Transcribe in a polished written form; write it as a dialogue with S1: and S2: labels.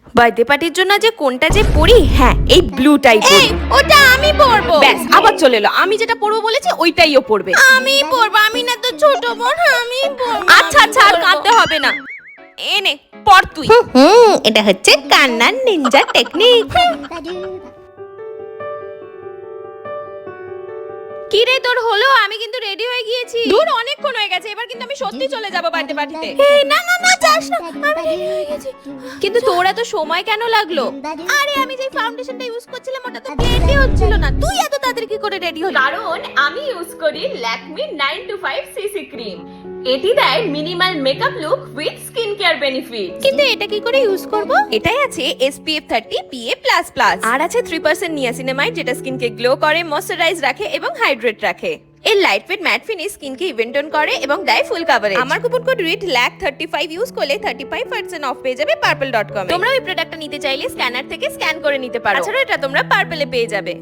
S1: Birthday পার্টির জন্য যে কোনটা যে পরি, হ্যাঁ এই ব্লুটাই পরি।
S2: ওটা আমি পরবো।
S1: ব্যাস আবার চলে এলো, আমি যেটা পরবো বলেছি ওইটাইও পরবে।
S2: আমি পরবো, আমি না তো ছোট বোন, আমি পরবো।
S1: আচ্ছা আচ্ছা আর কাঁদতে হবে না, এনে পর তুই।
S2: এটা হচ্ছে কান্নার নিনজা টেকনিক।
S1: কি রে তোর হলো? আমি কিন্তু রেডি হয়ে গিয়েছি। দূর অনেকক্ষণ হয়ে গেছে, এবার কিন্তু আমি সত্যি চলে যাব বার্থডে পার্টিতে।
S2: না না না যাস না, আমি রেডি হয়ে গেছি।
S1: কিন্তু তোর এত সময় কেন লাগলো?
S2: আরে আমি যে ফাউন্ডেশনটা ইউজ করছিলাম ওটা তো ব্লেন্ডই হচ্ছিল না। তুই এত তাড়াতাড়ি কি করে রেডি হলি?
S1: কারণ আমি ইউজ করি ল্যাকমি 925 সিসি ক্রিম। এটি দেয় minimal makeup look with skin care benefit.
S2: কিন্তু এটা কি করে ইউজ করব?
S1: এটাই আছে SPF 30 PA++, আর আছে 3% নিয়াসিনামাইড, যেটা স্কিনকে গ্লো করে, ময়শ্চারাইজ রাখে এবং হাইড্রেট রাখে। এর লাইটওয়েট ম্যাট ফিনিশ স্কিনকে ইভেন্ট টোন করে এবং দেয় ফুল কভারেজ। আমার কুপন কোড READ35 ইউজ করলে 35% অফ পেয়ে যাবে purple.com এ। তোমরা এই প্রোডাক্টটা নিতে চাইলে স্ক্যানার থেকে স্ক্যান করে নিতে পারো। তাছাড়া এটা তোমরা পার্পলে পেয়ে যাবে।